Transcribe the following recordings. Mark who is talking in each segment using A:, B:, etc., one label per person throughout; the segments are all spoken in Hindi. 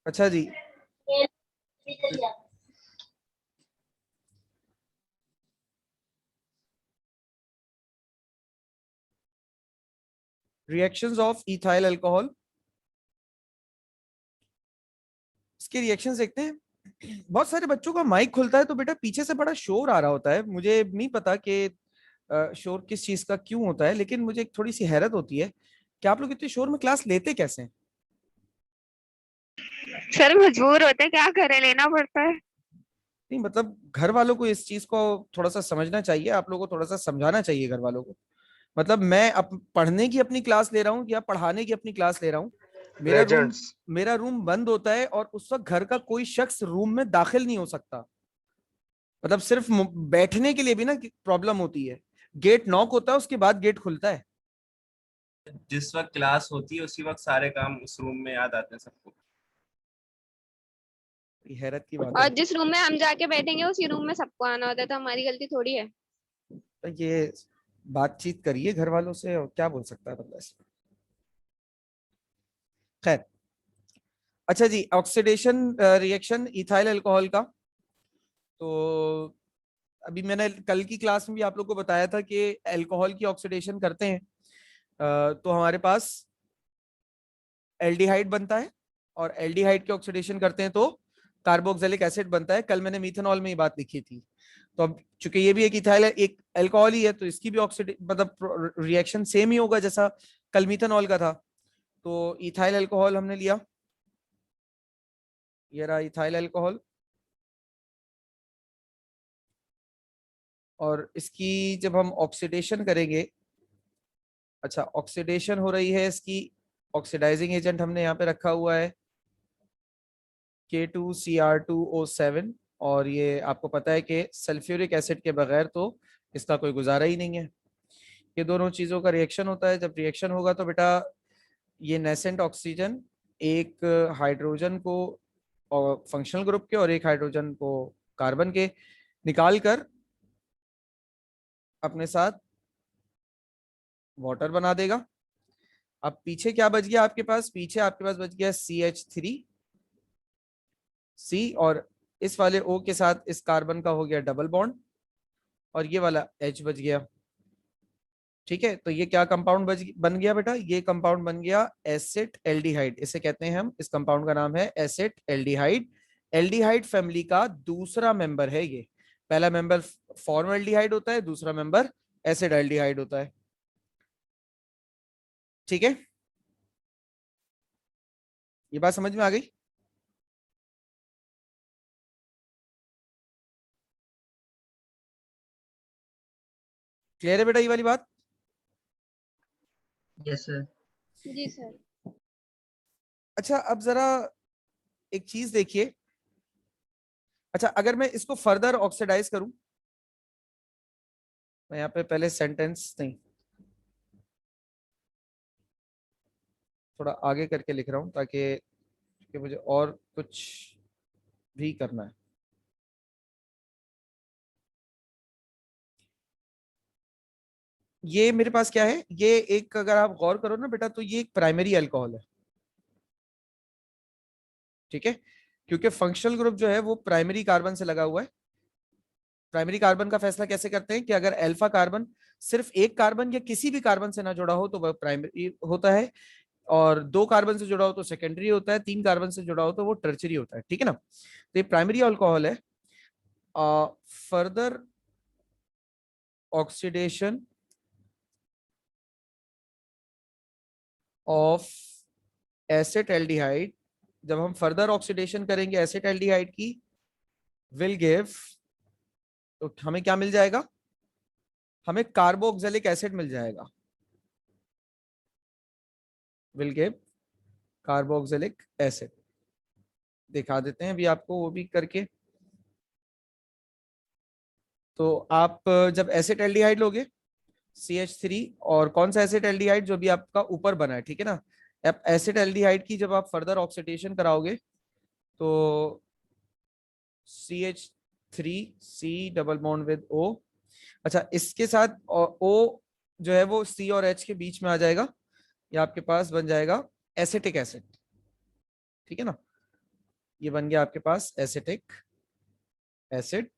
A: अच्छा जी, रिएक्शंस ऑफ इथाइल अल्कोहल, इसके रिएक्शंस देखते हैं। बहुत सारे बच्चों का माइक खुलता है तो बेटा पीछे से बड़ा शोर आ रहा होता है, मुझे नहीं पता कि शोर किस चीज का क्यों होता है, लेकिन मुझे एक थोड़ी सी हैरत होती है कि आप लोग इतने शोर में क्लास लेते कैसे हैं?
B: सर मजबूर होते हैं, क्या करें, लेना पड़ता है।
A: नहीं मतलब घर वालों को इस चीज को थोड़ा सा समझना चाहिए, आप लोगों को थोड़ा सा समझाना चाहिए घर वालों को। मतलब मैं पढ़ने की अपनी क्लास ले रहा हूँ या पढ़ाने की अपनी क्लास ले रहा हूँ, मेरा रूम
C: लेजेंड्स।
A: मेरा रूम बंद होता है और उस वक्त घर का कोई शख्स रूम में दाखिल नहीं हो सकता। मतलब सिर्फ बैठने के लिए भी ना प्रॉब्लम होती है। गेट नॉक होता है, उसके बाद गेट खुलता है।
D: जिस वक्त क्लास होती है उसी वक्त सारे काम उस रूम में याद आते हैं सबको।
A: ये हैरत की बात
B: और
A: है।
B: जिस रूम में हम जाके बैठेंगे उसी रूम में सबको आना होता है, तो हमारी गलती थोड़ी है।
A: तो ये बातचीत करिए घर वालों से, और क्या बोल सकता है बंदा इसमें। खैर, अच्छा जी, ऑक्सीडेशन रिएक्शन इथाइल अल्कोहल का। तो अभी मैंने कल की क्लास में भी आप लोग को बताया था कि अल्कोहल की ऑक्सीडेशन करते हैं तो हमारे पास एल्डिहाइड बनता है, और एल्डिहाइड की ऑक्सीडेशन करते हैं तो कार्बोक्सिलिक एसिड बनता है। कल मैंने मीथेनॉल में ये बात लिखी थी। तो अब चूंकि ये भी एक इथाइल एक अल्कोहल ही है, तो इसकी भी ऑक्सीडे मतलब रिएक्शन सेम ही होगा जैसा कल मीथेनॉल का था। तो इथाइल अल्कोहल हमने लिया, ये रहा इथाइल अल्कोहल, और इसकी जब हम ऑक्सीडेशन करेंगे, अच्छा ऑक्सीडेशन हो रही है इसकी, ऑक्सीडाइजिंग एजेंट हमने यहाँ पे रखा हुआ है K2Cr2O7। और ये आपको पता है कि सल्फ्यूरिक एसिड के बगैर तो इसका कोई गुजारा ही नहीं है। ये दोनों चीजों का रिएक्शन होता है। जब रिएक्शन होगा तो बेटा ये नेसेंट ऑक्सीजन एक हाइड्रोजन को और फंक्शनल ग्रुप के और एक हाइड्रोजन को कार्बन के निकाल कर अपने साथ वाटर बना देगा। अब पीछे क्या बच गया आपके पास? पीछे आपके पास बच गया CH3C, और इस वाले O के साथ इस कार्बन का हो गया डबल बॉन्ड, और ये वाला H बच गया। ठीक है, तो ये क्या कंपाउंड बन गया बेटा? ये कंपाउंड बन गया एसिड एल्डिहाइड, इसे कहते हैं हम, इस कंपाउंड का नाम है एसिड एल्डिहाइड। एल्डिहाइड फैमिली का दूसरा मेंबर है ये। पहला मेंबर फॉर्मल्डिहाइड होता है, दूसरा मेंबर एसिड एल्डिहाइड होता है। ठीक है, ये बात समझ में आ गई? क्लियर है बेटा ये वाली बात?
E: Yes sir.
B: जी सर।
A: अच्छा, अब जरा एक चीज देखिए। अच्छा, अगर मैं इसको फर्दर ऑक्सीडाइज करूं, मैं यहाँ पे पहले सेंटेंस नहीं, थोड़ा आगे करके लिख रहा हूं ताकि कि मुझे और कुछ भी करना है। ये मेरे पास क्या है? ये एक, अगर आप गौर करो ना बेटा, तो ये एक प्राइमरी अल्कोहल है। ठीक है, क्योंकि फंक्शनल ग्रुप जो है वो प्राइमरी कार्बन से लगा हुआ है। प्राइमरी कार्बन का फैसला कैसे करते हैं कि अगर अल्फा कार्बन सिर्फ एक कार्बन या किसी भी कार्बन से ना जुड़ा हो तो वह प्राइमरी होता है, और दो कार्बन से जुड़ा हो तो सेकेंडरी होता है, तीन कार्बन से जुड़ा हो तो वो टर्चरी होता है। ठीक है ना? तो ये प्राइमरी अल्कोहल है। फर्दर ऑक्सीडेशन ऑफ एसिटाल्डिहाइड, जब हम फर्दर ऑक्सीडेशन करेंगे एसिटाल्डिहाइड की, विल गिव, तो हमें क्या मिल जाएगा? हमें कार्बोक्सिलिक एसिड मिल जाएगा। Will give carboxylic acid. दिखा देते हैं अभी आपको वो भी करके। तो आप जब एसिटाल्डिहाइड लोगे CH3, और कौन सा एसिटाल्डिहाइड? जो भी आपका ऊपर बना है, ठीक है ना? अब एसिटाल्डिहाइड की जब आप फर्दर ऑक्सीडेशन कराओगे तो CH3C double bond with O। अच्छा, इसके साथ O जो है वो C और H के बीच में आ जाएगा, ये आपके पास बन जाएगा एसिटिक एसिड, ठीक है ना, ये बन गया आपके पास एसिटिक एसिड,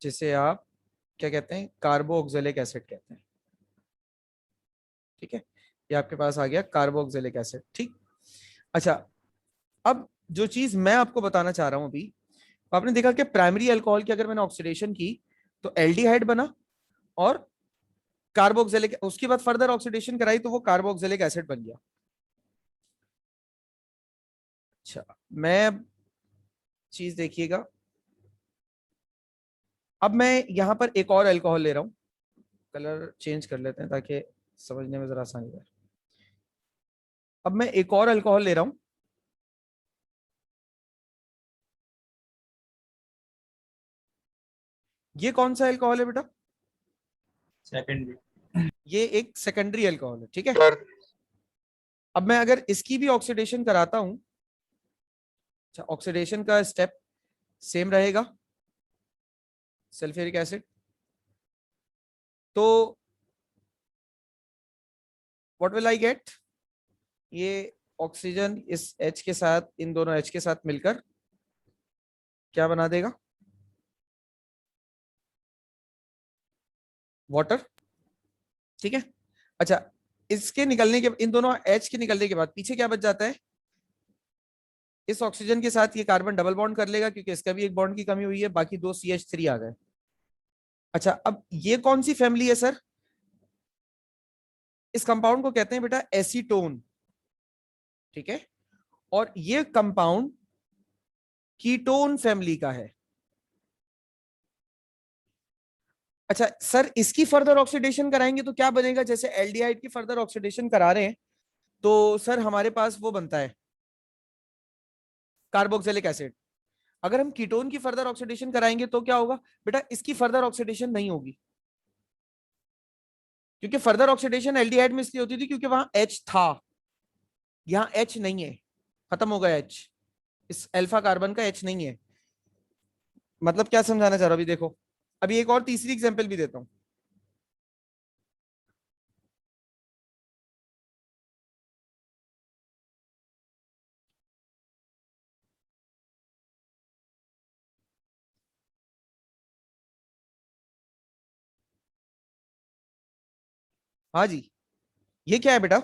A: जिसे आप क्या कहते हैं, कार्बोक्सिलिक एसिड कहते हैं, ठीक है, ये आपके पास आ गया कार्बोक्सिलिक एसिड, ठीक। अच्छा, अब जो चीज मैं आपको बताना चाह रहा हूं अभी, आपने देखा कि प्राइमरी अल्कोहल की अगर मैंने ऑक्सीडेशन की तो एल्डिहाइड बना और कार्बोक्सिलिक, उसके बाद फर्दर ऑक्सीडेशन कराई तो वो कार्बोक्सिलिक एसिड बन गया। अच्छा, मैं चीज देखिएगा, अब मैं यहां पर एक और अल्कोहल ले रहा हूं, कलर चेंज कर लेते हैं ताकि समझने में जरा आसानी रहे। अब मैं एक और अल्कोहल ले रहा हूं, ये कौन सा अल्कोहल है बेटा?
D: सेकेंडरी।
A: ये एक सेकेंडरी अल्कोहल है, ठीक है। अब मैं अगर इसकी भी ऑक्सीडेशन कराता हूं, अच्छा, ऑक्सीडेशन का स्टेप सेम रहेगा, सल्फ्यूरिक एसिड, तो व्हाट विल आई गेट, ये ऑक्सीजन इस H के साथ, इन दोनों H के साथ मिलकर क्या बना देगा, वाटर, ठीक है। अच्छा, इसके निकलने के, इन दोनों H के निकलने के बाद पीछे क्या बच जाता है, इस ऑक्सीजन के साथ ये कार्बन डबल बॉन्ड कर लेगा क्योंकि इसका भी एक बॉन्ड की कमी हुई है, बाकी दो CH3 आ गए। अच्छा, अब ये कौन सी फैमिली है सर? इस कंपाउंड को कहते हैं बेटा एसीटोन, ठीक है, और ये कंपाउंड कीटोन फैमिली का है। अच्छा सर, इसकी फर्दर ऑक्सीडेशन कराएंगे तो क्या बनेगा, जैसे एल्डिहाइड की फर्दर ऑक्सीडेशन करा रहे हैं तो सर हमारे पास वो बनता है कार्बोक्सिलिक एसिड। अगर हम कीटोन की फर्दर ऑक्सीडेशन कराएंगे तो क्या होगा बेटा, इसकी फर्दर ऑक्सीडेशन नहीं होगी, क्योंकि फर्दर ऑक्सीडेशन एल्डिहाइड में इसलिए होती थी क्योंकि वहां H था, यहां H नहीं है, खत्म हो गया H, इस अल्फा कार्बन का H नहीं है। मतलब क्या समझाना चाह रहा हूं, अभी देखो, अभी एक और तीसरी एग्जांपल भी देता हूं। हाँ जी, ये क्या है बेटा?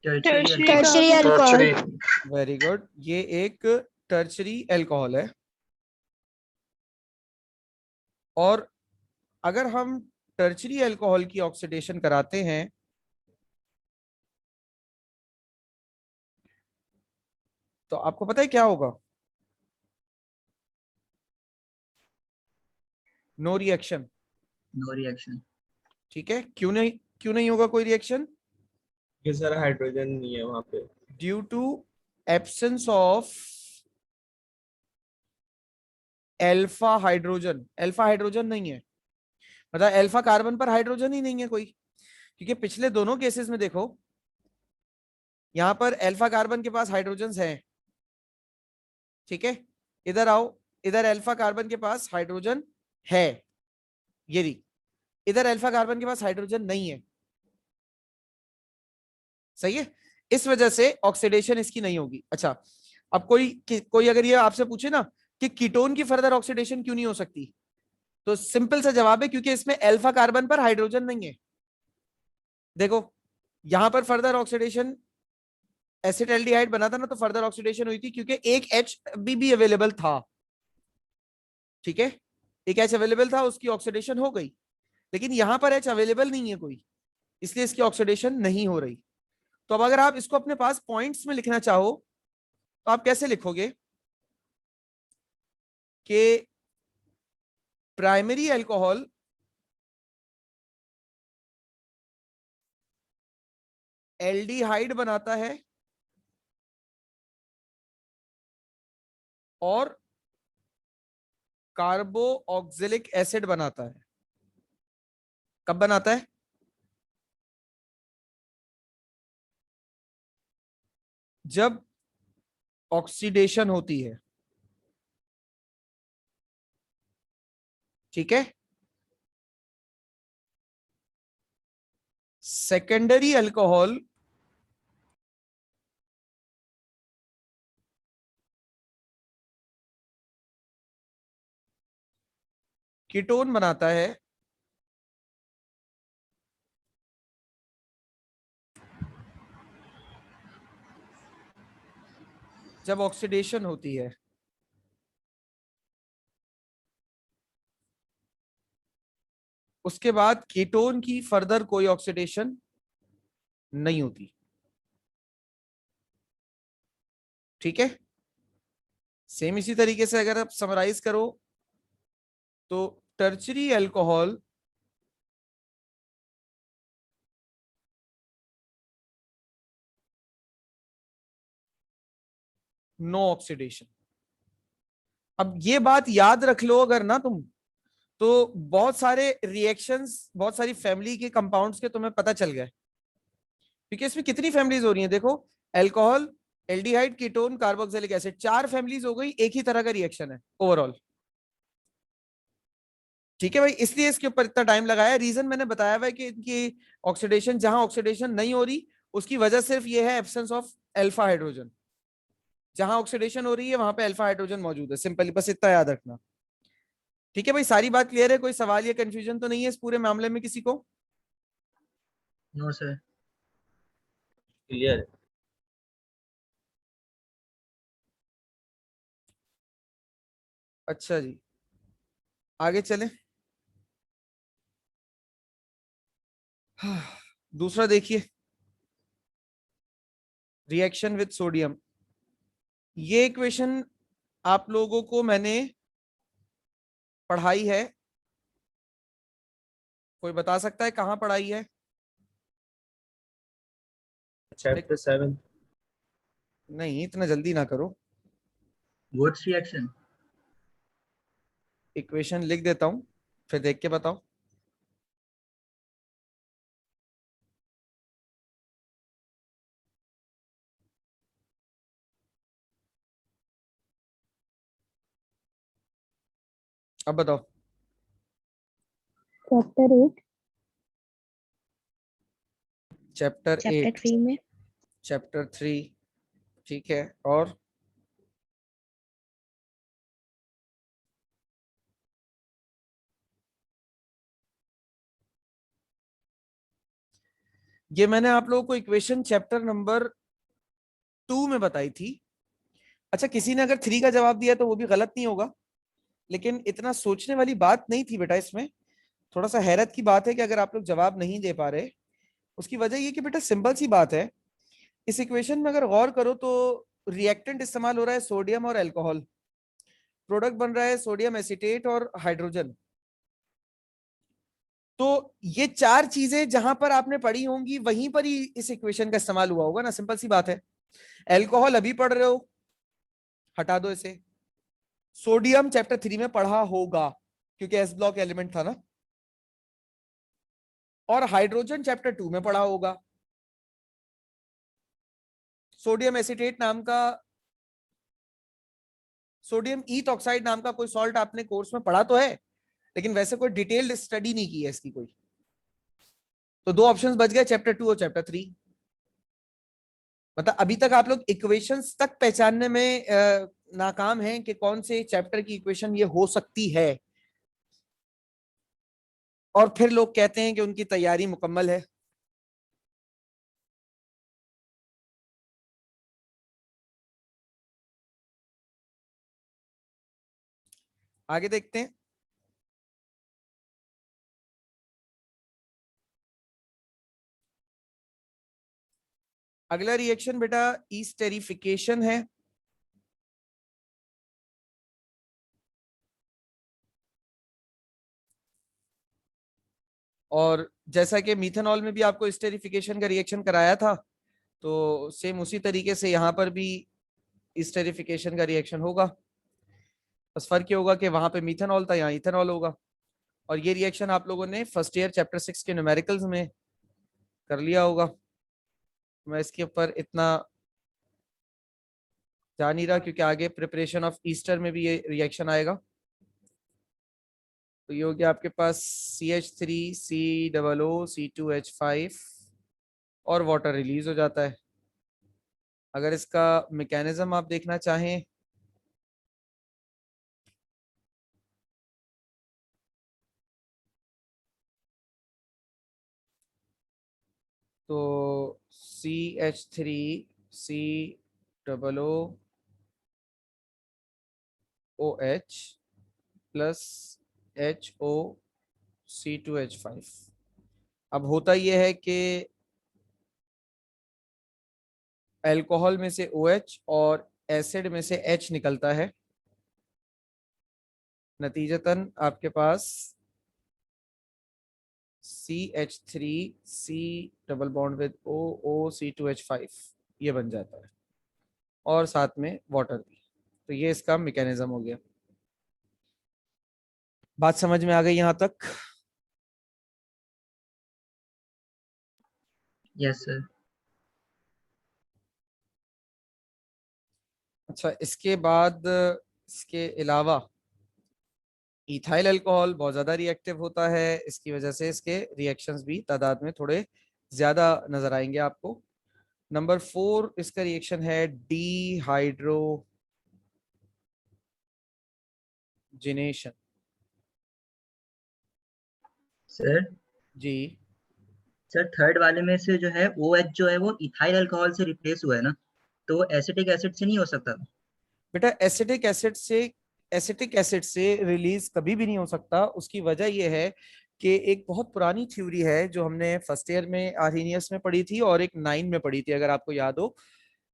C: Tertiary alcohol.
A: वेरी गुड, ये एक टर्शरी अल्कोहल है, और अगर हम टर्शरी अल्कोहल की ऑक्सीडेशन कराते हैं तो आपको पता है क्या होगा, नो रिएक्शन।
C: No reaction.
A: ठीक है, क्यों नहीं, क्यों नहीं होगा कोई रिएक्शन?
D: ये सर हाइड्रोजन नहीं है वहां पे।
A: Due to absence of alpha hydrogen, alpha hydrogen नहीं है, मतलब अल्फा कार्बन पर हाइड्रोजन ही नहीं है कोई, क्योंकि पिछले दोनों केसेस में देखो, यहां पर अल्फा कार्बन के पास हाइड्रोजन है, ठीक है, इधर आओ, इधर अल्फा कार्बन के पास हाइड्रोजन है, ये रही, इधर अल्फा कार्बन के पास हाइड्रोजन नहीं है, सही है, इस वजह से ऑक्सीडेशन इसकी नहीं होगी। अच्छा, अब कोई अगर ये आपसे पूछे ना कि कीटोन की फर्दर ऑक्सीडेशन क्यों नहीं हो सकती, तो सिंपल सा जवाब है क्योंकि इसमें अल्फा कार्बन पर हाइड्रोजन नहीं है। देखो, यहां पर फर्दर ऑक्सीडेशन एसिटाल्डिहाइड बना था ना, तो फर्दर ऑक्सीडेशन हुई थी क्योंकि एक H भी अवेलेबल था, ठीक है, एक H अवेलेबल था, उसकी ऑक्सीडेशन हो गई, लेकिन यहां पर H अवेलेबल नहीं है कोई, इसलिए इसकी ऑक्सीडेशन नहीं हो रही। तो अब अगर आप इसको अपने पास पॉइंट्स में लिखना चाहो तो आप कैसे लिखोगे कि प्राइमरी अल्कोहल एल्डिहाइड बनाता है और कार्बो ऑक्सिलिक एसिड बनाता है। कब बनाता है? जब ऑक्सीडेशन होती है, ठीक है, सेकेंडरी अल्कोहल कीटोन बनाता है जब ऑक्सीडेशन होती है। उसके बाद कीटोन की फर्दर कोई ऑक्सीडेशन नहीं होती। ठीक है, सेम इसी तरीके से अगर आप समराइज करो तो टर्चरी अल्कोहल नो ऑक्सीडेशन। अब ये बात याद रख लो अगर ना तुम, तो बहुत सारे रिएक्शंस, बहुत सारी फैमिली के कंपाउंड्स के तुम्हें पता चल गए। क्योंकि इसमें कितनी फैमिलीज हो रही हैं देखो, alcohol, aldehyde, ketone, carboxylic acid, 4 families हो गई, एक ही तरह का रिएक्शन है ओवरऑल। ठीक है भाई, इसलिए इसके ऊपर इतना टाइम लगाया। रीजन मैंने बताया हुआ है कि इनकी ऑक्सीडेशन, जहां ऑक्सीडेशन नहीं हो रही उसकी वजह सिर्फ ये है एब्सेंस ऑफ अल्फा हाइड्रोजन। जहां ऑक्सीडेशन हो रही है वहां पे अल्फा हाइड्रोजन मौजूद है। सिंपली बस इतना याद रखना। ठीक है भाई, सारी बात क्लियर है? कोई सवाल या कंफ्यूजन तो नहीं है इस पूरे मामले में किसी को?
C: No sir.
D: क्लियर।
A: अच्छा जी, आगे चलें। दूसरा देखिए, रिएक्शन विद सोडियम। ये इक्वेशन आप लोगों को मैंने पढ़ाई है। कोई बता सकता है कहां पढ़ाई है?
D: चैप्टर 7।
A: नहीं, इतना जल्दी ना करो।
C: Wurtz reaction.
A: इक्वेशन लिख देता हूं, फिर देख के बताओ। अब बताओ।
E: चैप्टर 8,
A: चैप्टर
E: चैप्टर
A: 8,
E: 3 में।
A: चैप्टर 3। ठीक है, और ये मैंने आप लोगों को इक्वेशन चैप्टर नंबर 2 में बताई थी। अच्छा, किसी ने अगर 3 का जवाब दिया तो वो भी गलत नहीं होगा, लेकिन इतना सोचने वाली बात नहीं थी बेटा इसमें। थोड़ा सा हैरत की बात है कि अगर आप लोग जवाब नहीं दे पा रहे। उसकी वजह ये कि बेटा सिंपल सी बात है, इस इक्वेशन में अगर गौर करो तो रिएक्टेंट इस्तेमाल हो रहा है सोडियम और अल्कोहल, प्रोडक्ट बन रहा है सोडियम एसीटेट और हाइड्रोजन। तो ये 4 चीजें जहां पर आपने पढ़ी होंगी वहीं पर ही इस इक्वेशन का इस्तेमाल हुआ होगा ना। सिंपल सी बात है। अल्कोहल अभी पढ़ रहे हो, हटा दो इसे। सोडियम चैप्टर 3 में पढ़ा होगा क्योंकि एस ब्लॉक एलिमेंट था ना। और हाइड्रोजन चैप्टर 2 में पढ़ा होगा। सोडियम एसीटेट नाम का, सोडियम ईथ ऑक्साइड नाम का कोई सॉल्ट आपने कोर्स में पढ़ा तो है, लेकिन वैसे कोई डिटेल्ड स्टडी नहीं की है इसकी कोई। तो 2 ऑप्शंस बच गए, चैप्टर 2 और चैप्टर 3। मतलब अभी तक आप लोग इक्वेशंस तक पहचानने में नाकाम हैं कि कौन से चैप्टर की इक्वेशन ये हो सकती है, और फिर लोग कहते हैं कि उनकी तैयारी मुकम्मल है। आगे देखते हैं। अगला रिएक्शन बेटा ईस्टेरिफिकेशन है। और जैसा कि मीथेनॉल में भी आपको ईस्टेरिफिकेशन का रिएक्शन कराया था, तो सेम उसी तरीके से यहाँ पर भी ईस्टेरिफिकेशन का रिएक्शन होगा। बस फर्क ये होगा कि वहां पे मीथेनॉल था, यहाँ इथेनॉल होगा। और ये रिएक्शन आप लोगों ने फर्स्ट ईयर चैप्टर 6 के न्यूमेरिकल्स में कर लिया होगा। मैं इसके ऊपर इतना जा नहीं रहा क्योंकि आगे प्रिपरेशन ऑफ ईस्टर में भी ये रिएक्शन आएगा। तो ये हो गया आपके पास CH3COO C2H5 और वाटर रिलीज हो जाता है। अगर इसका मैकेनिज्म आप देखना चाहें तो CH3COO प्लस HOC2H5। अब होता यह है कि अल्कोहल में से OH और एसिड में से H निकलता है, नतीजतन आपके पास CH3C double bond with OOC2H5 ये बन जाता है, और साथ में वाटर भी। तो ये इसका मैकेनिज्म हो गया। बात समझ में आ गई यहां तक?
C: Yes, sir.
A: अच्छा, इसके बाद इसके अलावा इथाइल अल्कोहल बहुत ज्यादा रिएक्टिव होता है, इसकी वजह से इसके रिएक्शंस भी तादाद में थोड़े ज्यादा नजर आएंगे आपको। नंबर 4 इसका रिएक्शन है डिहाइड्रोजिनेशन।
C: सर
A: जी
C: सर थर्ड वाले में से जो है OH जो है वो इथाइल अल्कोहल से रिप्लेस हुआ है ना, तो एसिटिक एसिड से नहीं हो सकता?
A: बेटा, एसिटिक एसिड से रिलीज कभी भी नहीं हो सकता। उसकी वजह यह है कि एक बहुत पुरानी थ्योरी है जो हमने फर्स्ट ईयर में आर्हीनियस में पढ़ी थी और एक 9 में पढ़ी थी, अगर आपको याद हो।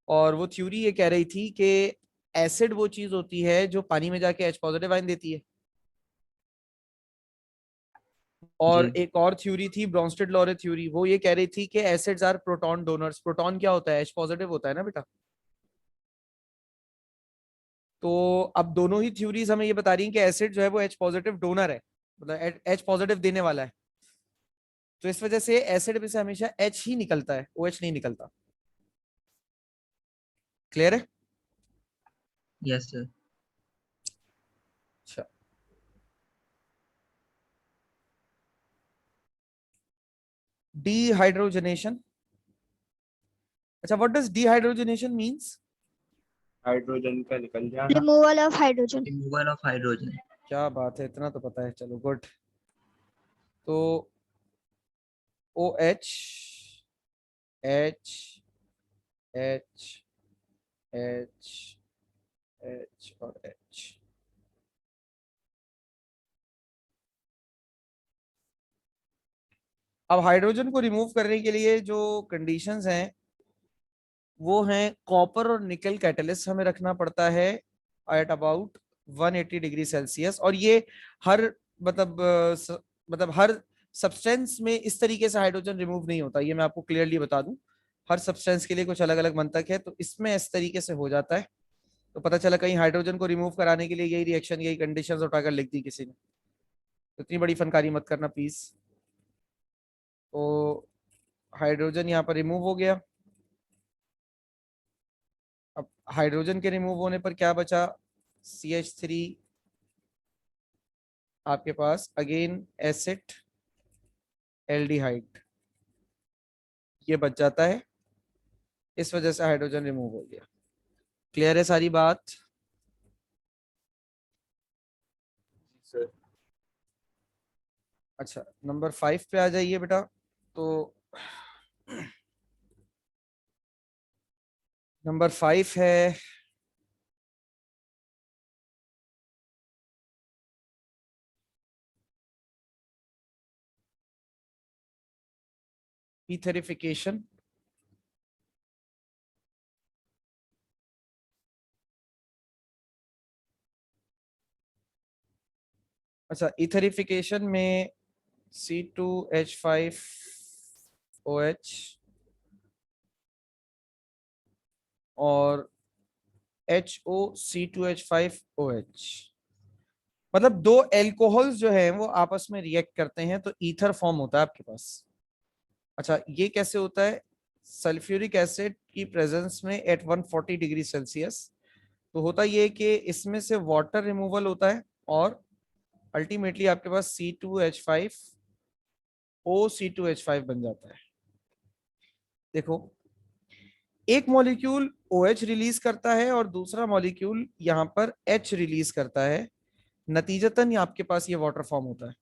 A: और वो थ्योरी ये कह रही थी कि एसिड वो चीज होती है जो पानी में जाके H पॉजिटिव आयन देती है। और
C: जी
A: एक और थ्योरी थी ब्रोंस्टेड लॉरे थ्योरी, वो ये कह रही थी कि acids are proton donors. Proton क्या होता है? H पॉजिटिव होता है ना बेटा। तो अब दोनों ही थ्योरीज हमें ये बता रही हैं कि एसिड जो है वो H पॉजिटिव डोनर है, मतलब H पॉजिटिव देने वाला है। तो इस वजह से एसिड में से हमेशा H ही निकलता है, OH नहीं निकलता। क्लियर है?
C: Yes sir.
A: अच्छा, डिहाइड्रोजनेशन। अच्छा, what does dehydrogenation means?
D: Hydrogen का निकल जाना।
B: Removal of hydrogen.
C: Removal of hydrogen.
A: क्या बात है, इतना तो पता है, चलो गुड। तो OH, H, H, H, H और H। अब हाइड्रोजन को रिमूव करने के लिए जो कंडीशंस हैं वो हैं कॉपर और निकल कैटलिस्ट हमें रखना पड़ता है एट अबाउट 180 डिग्री सेल्सियस। और ये हर मतलब मतलब हर सब्सटेंस में इस तरीके से हाइड्रोजन रिमूव नहीं होता, ये मैं आपको क्लियरली बता दूं। हर सब्सटेंस के लिए कुछ अलग अलग मंतक है, तो इसमें इस तरीके से हो जाता है। तो पता चला कहीं हाइड्रोजन को रिमूव कराने के लिए यही रिएक्शन यही कंडीशंस उठाकर लिख दी किसी ने, तो इतनी बड़ी फनकारी मत करना प्लीज। तो हाइड्रोजन यहाँ पर रिमूव हो गया। अब हाइड्रोजन के रिमूव होने पर क्या बचा? CH3 आपके पास अगेन एसिड एल्डिहाइड ये बच जाता है। इस वजह से हाइड्रोजन रिमूव हो गया। क्लियर है सारी बात?
D: सर
A: अच्छा, नंबर 5 पे आ जाइए बेटा। तो नंबर 5 है इथेरिफिकेशन। अच्छा, इथेरिफिकेशन में C2H5OH और HOC2H5OH, मतलब दो एल्कोहल्स जो है वो आपस में रिएक्ट करते हैं तो ईथर फॉर्म होता है आपके पास। अच्छा, ये कैसे होता है? सल्फ्यूरिक एसिड की प्रेजेंस में एट 140 डिग्री सेल्सियस। तो होता ये है कि इसमें से वाटर रिमूवल होता है और अल्टीमेटली आपके पास C2H5 OC2H5 बन जाता है। देखो एक मॉलिक्यूल OH रिलीज करता है और दूसरा मॉलिक्यूल यहाँ पर H रिलीज करता है, नतीजतन ये आपके पास ये वाटर फॉर्म होता है।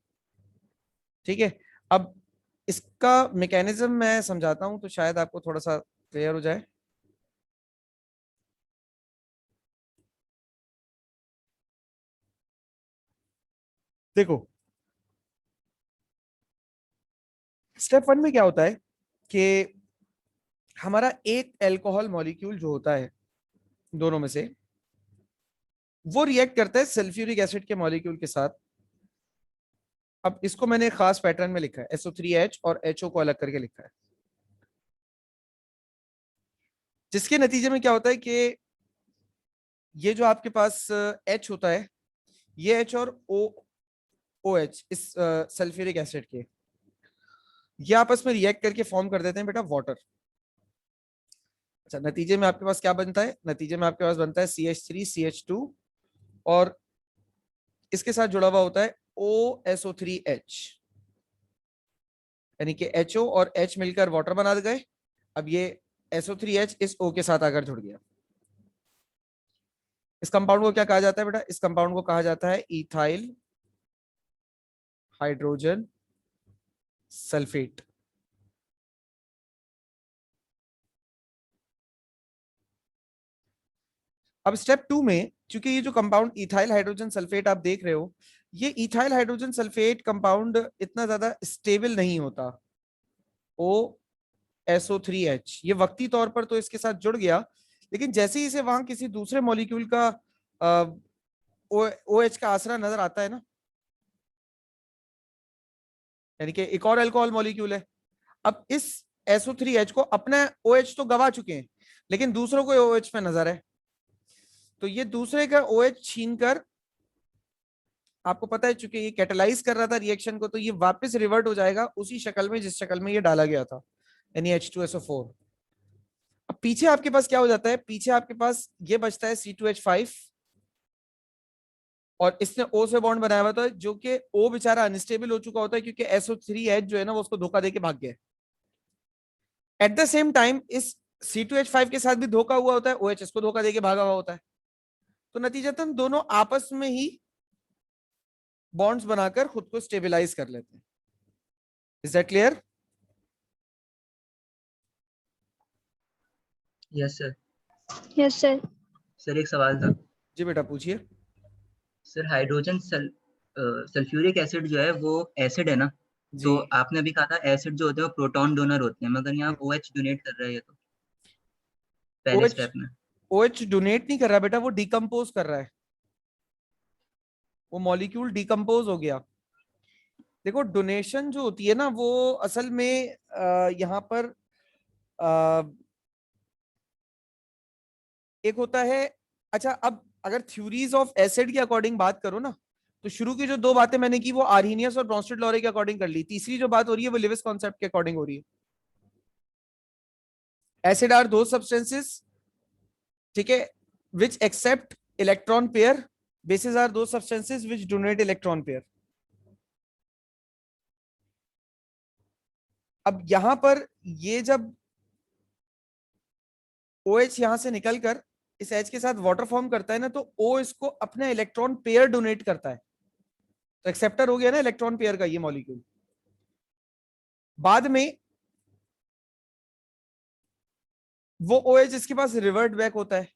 A: ठीक है, अब इसका मैकेनिज्म मैं समझाता हूं तो शायद आपको थोड़ा सा क्लियर हो जाए। देखो स्टेप 1 में क्या होता है कि हमारा एक अल्कोहल मॉलिक्यूल जो होता है दोनों में से, वो रिएक्ट करता है सल्फ्यूरिक एसिड के मॉलिक्यूल के साथ। अब इसको मैंने खास पैटर्न में लिखा है, SO3H और HO को अलग करके लिखा है, जिसके नतीजे में क्या होता है कि ये जो आपके पास H होता है, ये H और OH इस सल्फ्यूरिक एसिड के, ये आपस में रिएक्ट करके फॉर्म कर देते हैं बेटा वाटर। अच्छा, नतीजे में आपके पास क्या बनता है? नतीजे में आपके पास बनता है CH3CH2 और इसके साथ जुड़ा हुआ होता है OSO3H, यानी कि HO और H मिलकर वाटर बना गए। अब ये SO3H इस O के साथ आकर जुड़ गया। इस कंपाउंड को क्या कहा जाता है बेटा? इस कंपाउंड को कहा जाता है इथाइल हाइड्रोजन सल्फेट। अब स्टेप 2 में, चूंकि ये जो कंपाउंड इथाइल हाइड्रोजन सल्फेट आप देख रहे हो, ये इथाइल हाइड्रोजन सल्फेट कंपाउंड इतना ज्यादा स्टेबल नहीं होता। OSO3H ये वक्ती तौर पर तो इसके साथ जुड़ गया, लेकिन जैसे ही इसे वहां किसी दूसरे मॉलिक्यूल का OH का आसरा नजर आता है ना, यानी कि एक और अल्कोहल मॉलिक्यूल है, अब इस SO3H को अपना OH तो गवा चुके हैं, लेकिन दूसरों को OH पे नजर है, तो ये दूसरे का OH छीनकर, आपको पता है चूंकि ये कैटेलाइज कर रहा था रिएक्शन को, तो ये वापस रिवर्ट हो जाएगा उसी शक्ल में जिस शक्ल में ये डाला गया था, यानी H2SO4। अब पीछे आपके पास क्या हो जाता है? पीछे आपके पास ये बचता है C2H5 और इसने O से बॉन्ड बनाया हुआ था, जो कि O बेचारा अनस्टेबल हो चुका होता है क्योंकि SO3H जो है ना वो उसको धोखा देके भाग गया। एट द सेम टाइम इस C2H5 के साथ भी धोखा हुआ होता है, OH इसको धोखा देके भागा हुआ होता है, तो नतीजतन दोनों आपस में ही बॉन्ड्स बनाकर खुद को स्टेबलाइज कर लेते हैं। Is that clear?
C: Yes sir.
B: Yes sir.
C: Sir एक सवाल था।
A: जी बेटा पूछिए।
C: सर हाइड्रोजन सल्फ्यूरिक एसिड जो है वो एसिड है ना,
A: जी।
C: तो आपने अभी कहा था एसिड जो होते हैं वो प्रोटॉन डोनर होते हैं, मगर यहाँ OH डोनेट कर रहा है ये तो पहले
A: OH
C: स्टेप में।
A: OH डोनेट नहीं कर रहा बेटा, वो डिकम्पोज कर रहा है, वो मॉलिक्यूल डिकम्पोज हो गया। देखो डोनेशन जो होती है ना वो असल में यहाँ पर अ, एक होता है। अच्छा, अब अगर थ्योरीज ऑफ एसिड के अकॉर्डिंग बात करो ना, तो शुरू की जो दो बातें मैंने की वो आर्हीनियस और ब्रोंस्टेड लॉरे के अकॉर्डिंग कर ली, तीसरी जो बात हो रही है वो लिविस कॉन्सेप्ट के अकॉर्डिंग हो रही है। एसिड आर दो सब्सटेंसेस, ठीक है, which accept electron pair, bases are दो substances which donate electron pair. अब यहां पर ये जब OH यहां से निकलकर इस H के साथ वाटर फॉर्म करता है ना, तो O इसको अपने इलेक्ट्रॉन पेयर डोनेट करता है, तो एक्सेप्टर हो गया ना इलेक्ट्रॉन पेयर का ये मॉलिक्यूल। बाद में वो OH इसके पास रिवर्ट बैक होता है,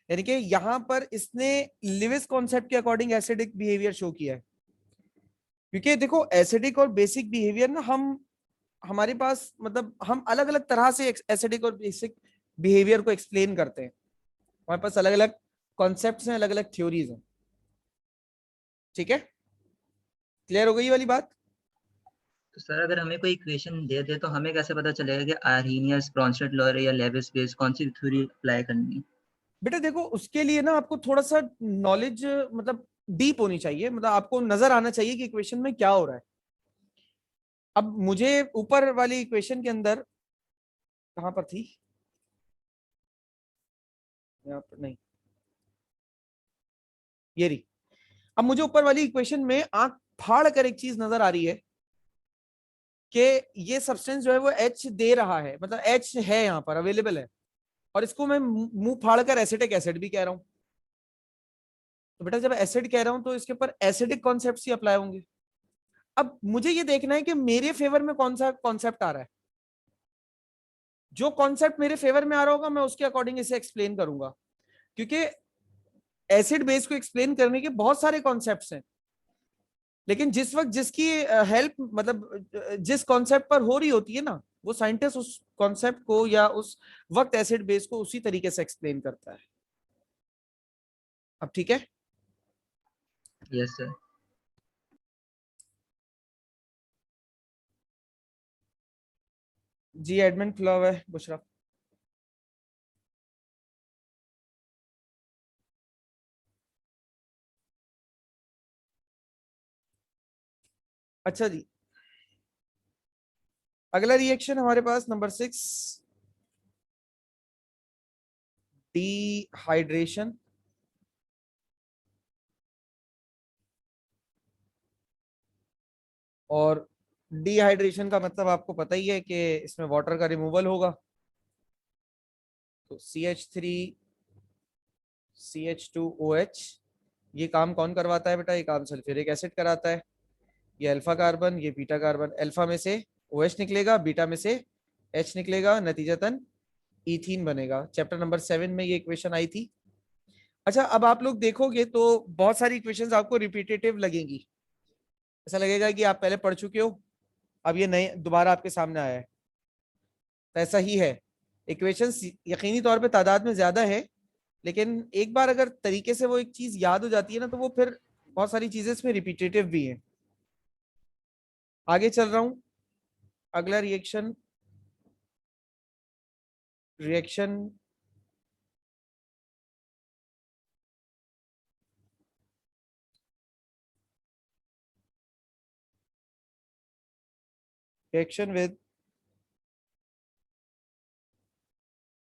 A: यानी कि यहां पर इसने लिविस कॉन्सेप्ट के अकॉर्डिंग एसिडिक बिहेवियर शो किया है। क्योंकि देखो एसिडिक और बेसिक बिहेवियर ना हम हमारे पास मतलब हम अलग अलग तरह से एसिडिक और बेसिक बिहेवियर को एक्सप्लेन करते हैं, हमारे पास अलग अलग कॉन्सेप्ट्स हैं, अलग अलग थ्योरीज हैं। ठीक है, क्लियर हो गई ये वाली बात?
C: तो सर अगर हमें कोई इक्वेशन दे दे तो हमें कैसे पता चलेगा कि आर्हीनियस, ब्रोंस्टेड लॉरे या लेविस बेस कौन सी थ्योरी अप्लाई करनी है?
A: बेटा देखो उसके लिए ना आपको थोड़ा सा नॉलेज मतलब डीप होनी चाहिए, मतलब आपको नजर आना चाहिए कि इक्वेशन में क्या हो रहा है। अब मुझे ऊपर वाली इक्वेशन के अंदर, कहां पर थी, यहाँ पर नहीं, ये रही। अब मुझे ऊपर वाली इक्वेशन में आंख फाड़ कर एक चीज नजर आ रही है कि ये सब्सटेंस जो है वो H दे रहा है, मतलब H है यहाँ पर अवेलेबल है, और इसको मैं मुंह फाड़ कर एसिटिक एसिड भी कह रहा हूं। तो बेटा जब एसिड कह रहा हूं तो इसके ऊपर एसिडिक कॉन्सेप्ट ही अप्लाई होंगे। अब मुझे ये देखना है कि मेरे फेवर में कौन सा कॉन्सेप्ट आ रहा है। जो कॉन्सेप्ट मेरे फेवर में आ रहा होगा मैं उसके अकॉर्डिंग इसे एक्सप्लेन करूंगा, क्योंकि एसिड बेस को एक्सप्लेन करने के बहुत सारे कॉन्सेप्ट्स हैं, लेकिन जिस वक्त जिसकी हेल्प मतलब जिस कॉन्सेप्ट पर हो रही होती है ना, वो साइंटिस्ट उस कॉन्सेप्ट को या उस वक्त एसिड बेस को उसी तरीके से एक्सप्लेन करता है। अब ठीक है।
C: Yes sir.
A: जी एडमिन खुला हुआ है बुशरा। अच्छा जी, अगला रिएक्शन हमारे पास नंबर 6, डिहाइड्रेशन। और डिहाइड्रेशन का मतलब आपको पता ही है कि इसमें वाटर का रिमूवल होगा। तो CH3 CH2OH, ये काम कौन करवाता है बेटा? ये काम सल्फ्यूरिक एसिड कराता है। ये अल्फा कार्बन, ये बीटा कार्बन, अल्फा में से OH निकलेगा, बीटा में से H निकलेगा, नतीजतन ईथीन बनेगा। चैप्टर नंबर 7 में ये इक्वेशन आई थी। अच्छा, अब आप लोग देखोगे तो बहुत सारी इक्वेशंस आपको रिपीटेटिव लगेंगी, ऐसा लगेगा कि आप पहले पढ़ चुके हो, अब ये नए दोबारा आपके सामने आया है। तो ऐसा ही है, इक्वेशंस यकीनी तौर पे तादाद में ज्यादा है, लेकिन एक बार अगर तरीके से वो एक चीज याद हो जाती है ना, तो वो फिर बहुत सारी चीजें इसमें रिपीटेटिव भी हैं। आगे चल रहा हूं। अगला reaction reaction reaction with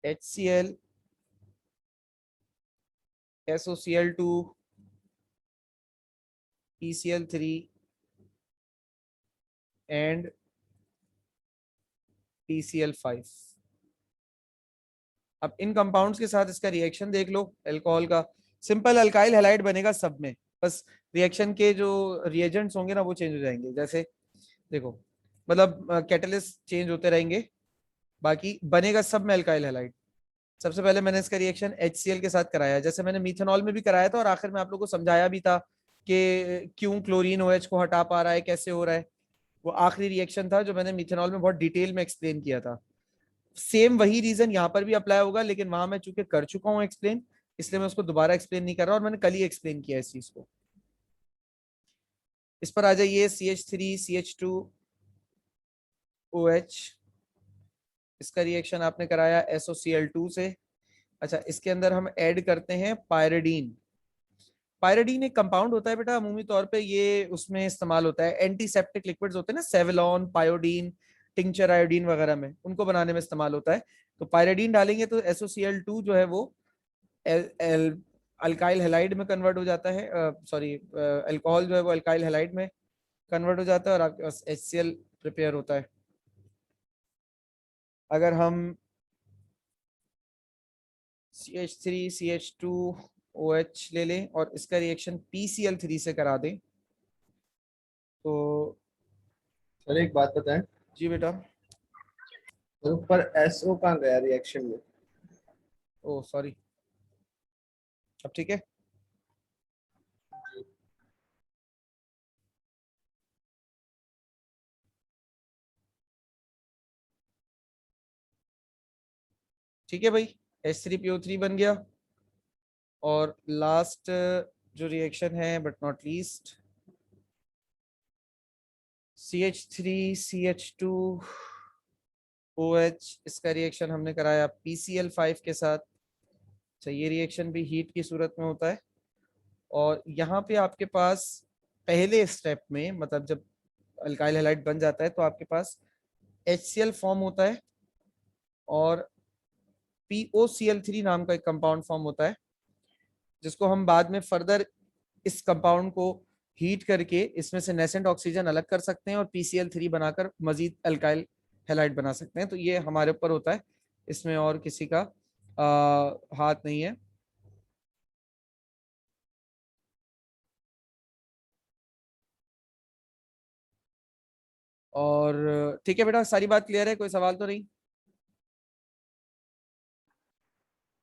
A: HCl SOCl2 PCl3 and PCl5। अब इन कंपाउंड्स के साथ इसका रिएक्शन देख लो। अल्कोहल का सिंपल अल्काइल हैलाइड बनेगा सब में, बस रिएक्शन के जो रिएजेंट्स होंगे ना वो चेंज हो जाएंगे। जैसे देखो, मतलब कैटलिस्ट चेंज होते रहेंगे, बाकी बनेगा सब में अल्काइल हैलाइड। सबसे पहले मैंने इसका रिएक्शन HCl के साथ कराया, जैसे मैंने मिथेनॉल में भी कराया था, और आखिर में आप लोगों को समझाया भी था कि क्यों क्लोरीन OH को हटा पा रहा है, कैसे हो रहा है। वो आखिरी रिएक्शन था जो मैंने मिथेनॉल में बहुत डिटेल में एक्सप्लेन किया था। सेम वही रीजन यहाँ पर भी अप्लाई होगा, लेकिन वहां मैं चूंकि कर चुका हूँ एक्सप्लेन, इसलिए मैं उसको दोबारा एक्सप्लेन नहीं कर रहा, और मैंने कल ही एक्सप्लेन किया इस चीज को। इस पर आ जाइए, CH3 CH2OH, इसका रिएक्शन आपने कराया SOCl2 से। अच्छा, इसके अंदर हम ऐड करते हैं पायरिडीन। पायरिडीन एक कंपाउंड होता है बेटा, अमूमी तौर पे ये उसमें इस्तेमाल होता है, एंटीसेप्टिक लिक्विड्स होते हैं ना, सेवलॉन, पायोडीन, टिंचर आयोडीन वगैरह में, उनको बनाने में इस्तेमाल होता है। तो पायरिडीन डालेंगे तो SOCl2 जो है वो अल्काइल हैलाइड में कन्वर्ट हो जाता है, सॉरी अल्कोहल जो है वो अल्काइल हैलाइड में कन्वर्ट हो जाता है, और आपके पास HCl प्रिपेयर होता है। अगर हम CH3 CH2OH ले लें और इसका रिएक्शन PCl3 से करा दें तो।
E: सर एक बात बताएं,
A: जी बेटा।
E: तो ऊपर SO कहाँ गया रिएक्शन में?
A: ओ सॉरी, अब ठीक है। ठीक है भाई, H3PO3 बन गया। और लास्ट जो रिएक्शन है but not least, CH3 CH2OH, इसका रिएक्शन हमने कराया PCl5 के साथ। अच्छा, ये रिएक्शन भी हीट की सूरत में होता है, और यहाँ पे आपके पास पहले स्टेप में, मतलब जब अल्काइल हैलाइड बन जाता है तो आपके पास HCl फॉर्म होता है, और POCl3 नाम का एक कंपाउंड फॉर्म होता है, जिसको हम बाद में फर्दर इस कंपाउंड को हीट करके इसमें से नेसेंट ऑक्सीजन अलग कर सकते हैं और PCl3 बनाकर मजीद अल्काइल हैलाइड बना सकते हैं। तो ये हमारे ऊपर होता है, इसमें और किसी का हाथ नहीं है। और ठीक है बेटा, सारी बात क्लियर है, कोई सवाल तो नहीं?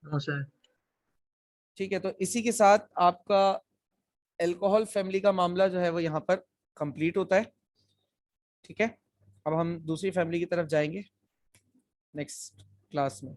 C: हाँ सर।
A: ठीक है, तो इसी के साथ आपका अल्कोहल फैमिली का मामला जो है वो यहाँ पर कंप्लीट होता है। ठीक है, अब हम दूसरी फैमिली की तरफ जाएंगे नेक्स्ट क्लास में।